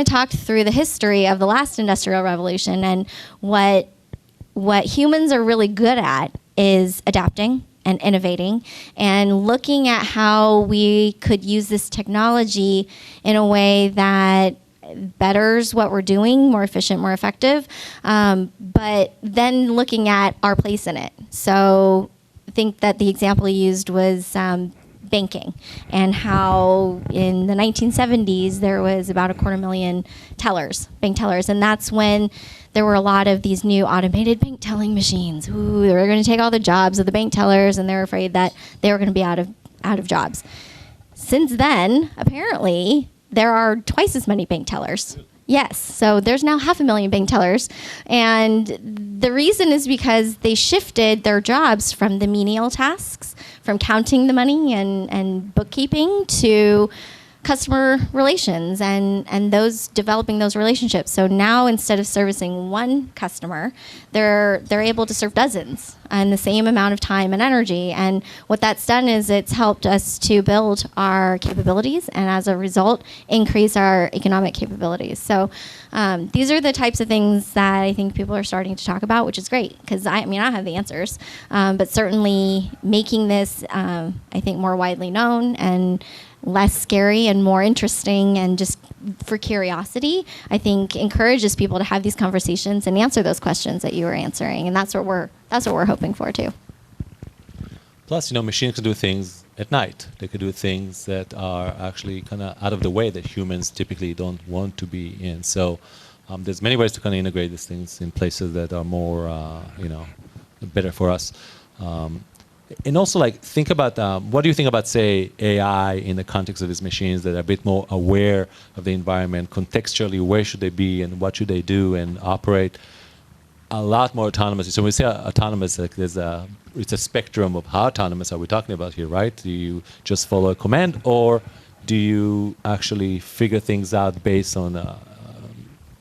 I talked through the history of the last industrial revolution, and what humans are really good at is adapting and innovating and looking at how we could use this technology in a way that betters what we're doing, more efficient, more effective, but then looking at our place in it. So I think that the example you used was banking, and how in the 1970s there was about 250,000 tellers, bank tellers, and that's when there were a lot of these new automated bank telling machines. Ooh, they were going to take all the jobs of the bank tellers, and they were afraid that they were going to be out of jobs. Since then, apparently, there are twice as many bank tellers. Yes, so there's now 500,000 bank tellers, and the reason is because they shifted their jobs from the menial tasks, from counting the money and bookkeeping, to customer relations and those developing those relationships. So now, instead of servicing one customer, they're able to serve dozens in the same amount of time and energy. And what that's done is it's helped us to build our capabilities, and as a result, increase our economic capabilities. So these are the types of things that I think people are starting to talk about, which is great, because I don't have the answers, but certainly making this, I think, more widely known and less scary and more interesting, and just for curiosity, I think encourages people to have these conversations and answer those questions that you were answering, and that's what we're hoping for too. Plus, machines can do things at night. They could do things that are actually kind of out of the way that humans typically don't want to be in. So there's many ways to kind of integrate these things in places that are more, better for us. And also, think about what do you think about, say, AI in the context of these machines that are a bit more aware of the environment, contextually, where should they be and what should they do and operate a lot more autonomously. So when we say autonomous, it's a spectrum of how autonomous are we talking about here, right? Do you just follow a command, or do you actually figure things out based on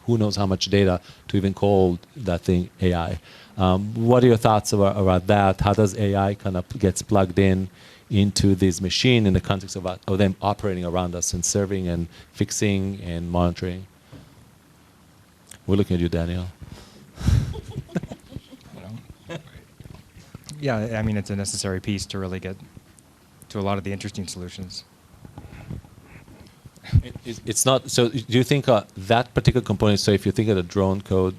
who knows how much data to even call that thing AI? What are your thoughts about that? How does AI kind of gets plugged into this machine in the context of them operating around us and serving and fixing and monitoring? We're looking at you, Danielle. Yeah, I mean, it's a necessary piece to really get to a lot of the interesting solutions. It's not. So, do you think that particular component? So, if you think of the drone code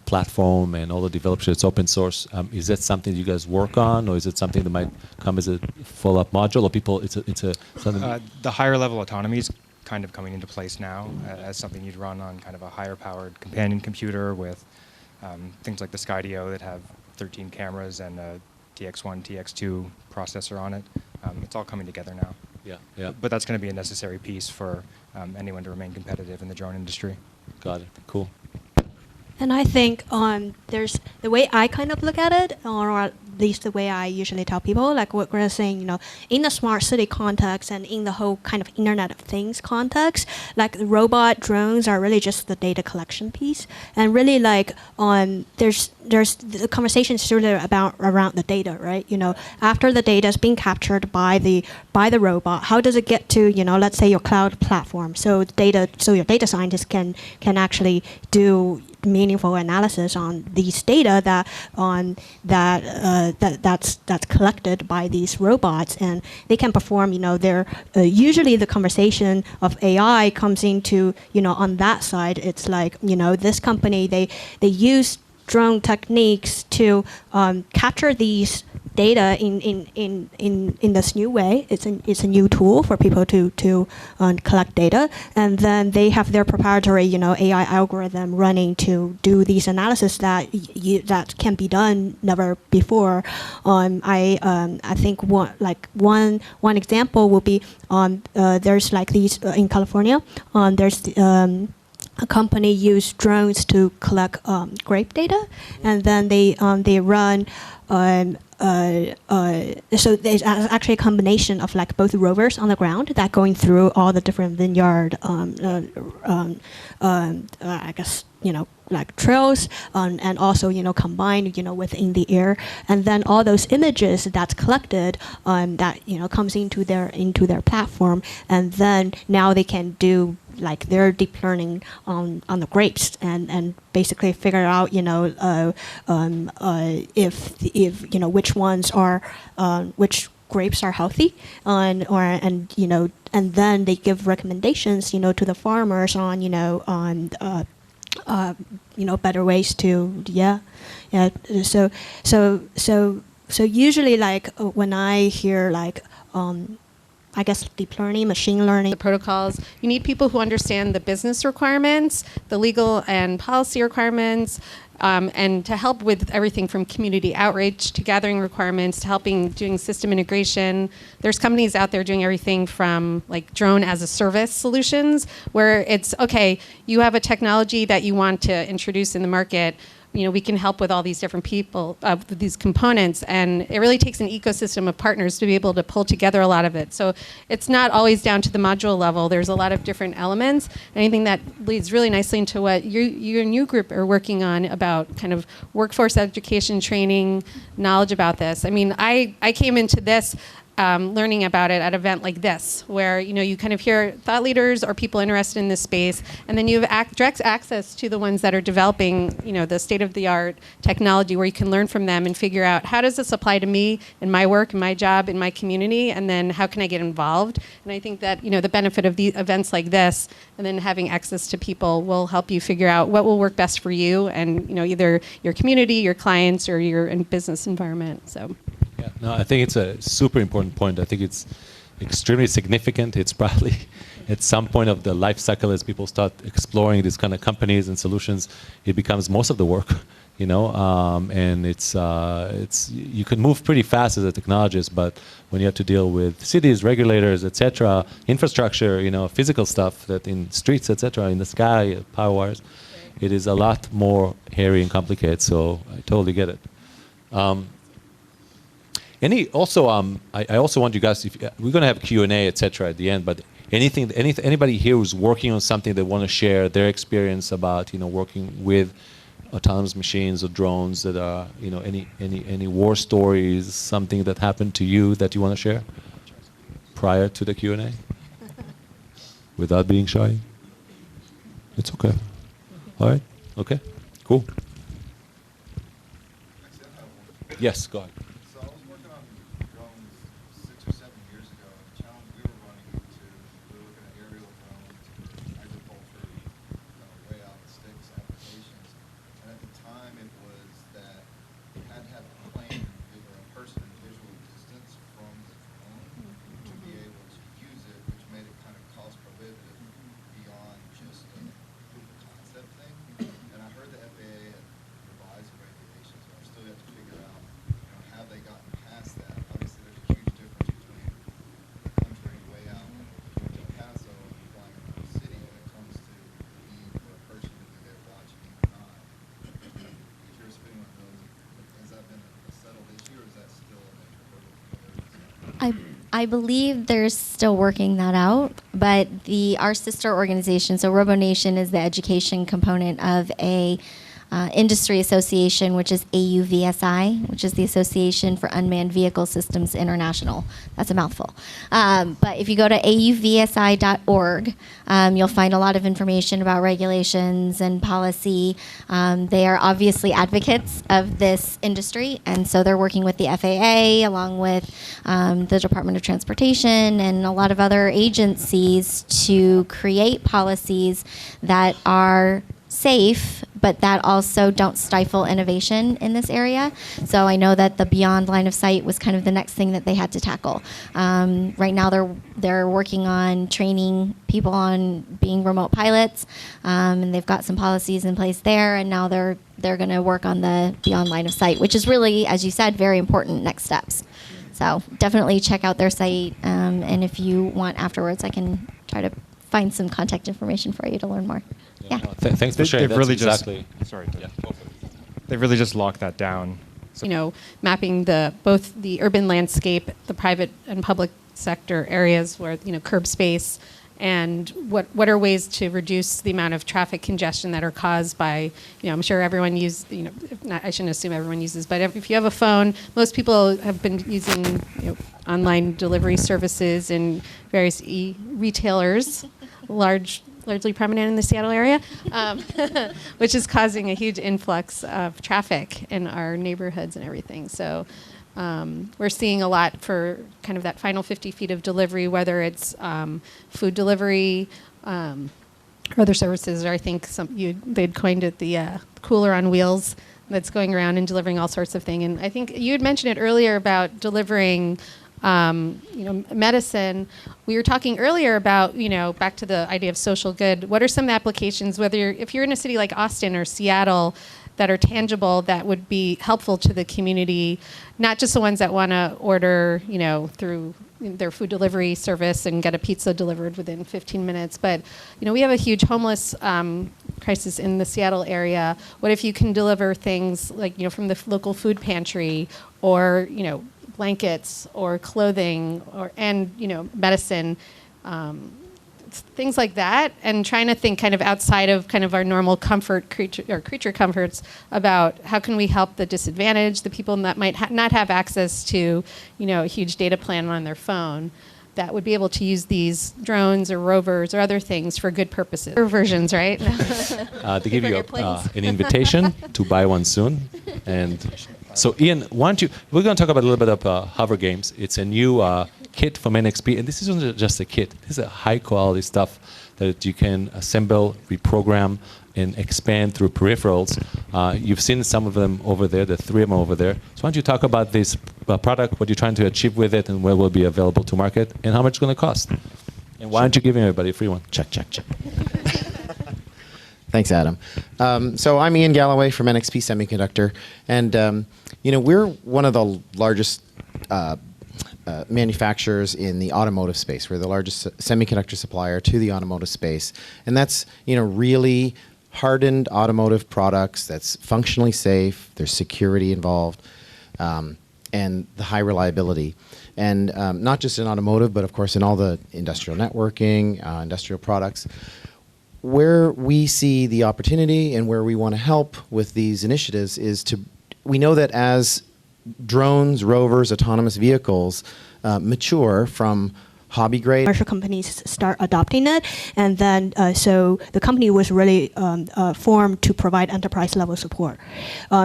platform and all the developers, it's open source. Is that something you guys work on, or is it something that might come as a follow-up module? Or people, it's a something. The higher level autonomy is kind of coming into place now as something you'd run on kind of a higher powered companion computer with things like the Skydio that have 13 cameras and a TX1, TX2 processor on it. It's all coming together now. Yeah. But that's going to be a necessary piece for anyone to remain competitive in the drone industry. Got it. Cool. And I think there's the way I kind of look at it, or at least the way I usually tell people, like what we're saying, in the smart city context and in the whole kind of Internet of Things context, like robot drones are really just the data collection piece, and really there's the conversation is really around the data, right? After the data is being captured by the robot, how does it get to let's say your cloud platform? So your data scientists can actually do meaningful analysis on these data that's collected by these robots, and they can perform their usually the conversation of AI comes into on that side. It's like this company they use drone techniques to capture these data in this new way. It's a new tool for people to collect data, and then they have their proprietary AI algorithm running to do these analysis that can be done never before. I think one example will be there's these in California. There's a company used drones to collect grape data, and then they run. So there's actually a combination of both rovers on the ground that going through all the different vineyard, I guess trails, and also combined within the air, and then all those images that's collected that comes into their platform, and then now they can do like they're deep learning on the grapes and basically figure out if which ones are which grapes are healthy and then they give recommendations to the farmers on better ways to so usually when I hear I guess deep learning, machine learning. The protocols, you need people who understand the business requirements, the legal and policy requirements, and to help with everything from community outreach to gathering requirements to helping doing system integration. There's companies out there doing everything from like drone as a service solutions, where it's, okay, you have a technology that you want to introduce in the market. We can help with all these different people, these components, and it really takes an ecosystem of partners to be able to pull together a lot of it. So it's not always down to the module level. There's a lot of different elements. And I think that leads really nicely into what you and your group are working on about kind of workforce education, training, knowledge about this. I mean, I came into this learning about it at an event like this, where you kind of hear thought leaders or people interested in this space, and then you have direct access to the ones that are developing the state-of-the-art technology, where you can learn from them and figure out, how does this apply to me in my work, in my job, in my community, and then how can I get involved? And I think that the benefit of the events like this, and then having access to people, will help you figure out what will work best for you and either your community, your clients, or your business environment. So. Yeah, no, I think it's a super important point. I think it's extremely significant. It's probably at some point of the life cycle, as people start exploring these kind of companies and solutions, it becomes most of the work, and it's you can move pretty fast as a technologist, but when you have to deal with cities, regulators, etc., infrastructure, physical stuff that in streets, etc., in the sky, power wires, it is a lot more hairy and complicated. So I totally get it. I also want you guys, we're going to have Q&A, etc. at the end, but anybody here who's working on something that want to share their experience about, working with autonomous machines or drones that are, any war stories, something that happened to you that you want to share prior to the Q&A? Without being shy? It's okay. All right? Okay. Cool. Yes, go ahead. I believe they're still working that out, but our sister organization, so RoboNation, is the education component of a industry association, which is AUVSI, which is the Association for Unmanned Vehicle Systems International. That's a mouthful. But if you go to auvsi.org, you'll find a lot of information about regulations and policy. They are obviously advocates of this industry, and so they're working with the FAA along with the Department of Transportation and a lot of other agencies to create policies that are safe, but that also don't stifle innovation in this area. So I know that the beyond line of sight was kind of the next thing that they had to tackle. Right now they're working on training people on being remote pilots, and they've got some policies in place there, and now they're going to work on the beyond line of sight, which is really, as you said, very important next steps. So definitely check out their site, and if you want afterwards, I can try to find some contact information for you to learn more. Yeah. No, thanks for sharing. They've really exactly. They've really just locked that down. So, mapping both the urban landscape, the private and public sector areas where curb space, and what are ways to reduce the amount of traffic congestion that are caused by, I'm sure everyone uses, I shouldn't assume everyone uses, but if you have a phone, most people have been using online delivery services and various retailers, large largely prominent in the Seattle area, which is causing a huge influx of traffic in our neighborhoods and everything. So we're seeing a lot for kind of that final 50 feet of delivery, whether it's food delivery or other services, or I think they'd coined it the cooler on wheels that's going around and delivering all sorts of things. And I think you had mentioned it earlier about delivering medicine. We were talking earlier about, back to the idea of social good. What are some applications, if you're in a city like Austin or Seattle, that are tangible, that would be helpful to the community, not just the ones that want to order, through their food delivery service and get a pizza delivered within 15 minutes. But, we have a huge homeless crisis in the Seattle area. What if you can deliver things like, from the local food pantry, or, blankets or clothing and medicine, things like that, and trying to think kind of outside of kind of our normal creature comforts about how can we help the disadvantaged, the people that might not have access to, a huge data plan on their phone, that would be able to use these drones or rovers or other things for good purposes. Versions, right? To give you an invitation to buy one soon. And so, Ian, we're going to talk about a little bit of hover games. It's a new kit from NXP, and this isn't just a kit. This is a high-quality stuff that you can assemble, reprogram, and expand through peripherals. You've seen some of them over there, the 3 of them over there. So why don't you talk about this product, what you're trying to achieve with it, and where it will be available to market, and how much it's going to cost. And why aren't you giving everybody a free one? Check, check, check. Thanks, Adam. So I'm Ian Galloway from NXP Semiconductor, and we're one of the largest manufacturers in the automotive space. We're the largest semiconductor supplier to the automotive space, and that's really hardened automotive products that's functionally safe. There's security involved, and the high reliability, and not just in automotive, but of course in all the industrial networking, industrial products. Where we see the opportunity and where we want to help with these initiatives is we know that as drones, rovers, autonomous vehicles mature from hobby grade. Commercial companies start adopting it, and then so the company was really formed to provide enterprise level support.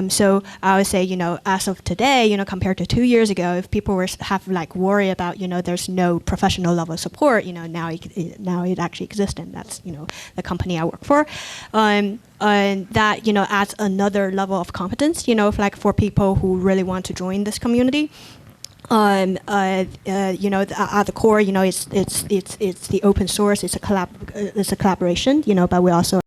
So I would say, as of today, compared to 2 years ago, if people have worry about, there's no professional level support, now it actually exists, and that's the company I work for. And that adds another level of competence, for people who really want to join this community. At the core, it's the open source. It's a collaboration, but we also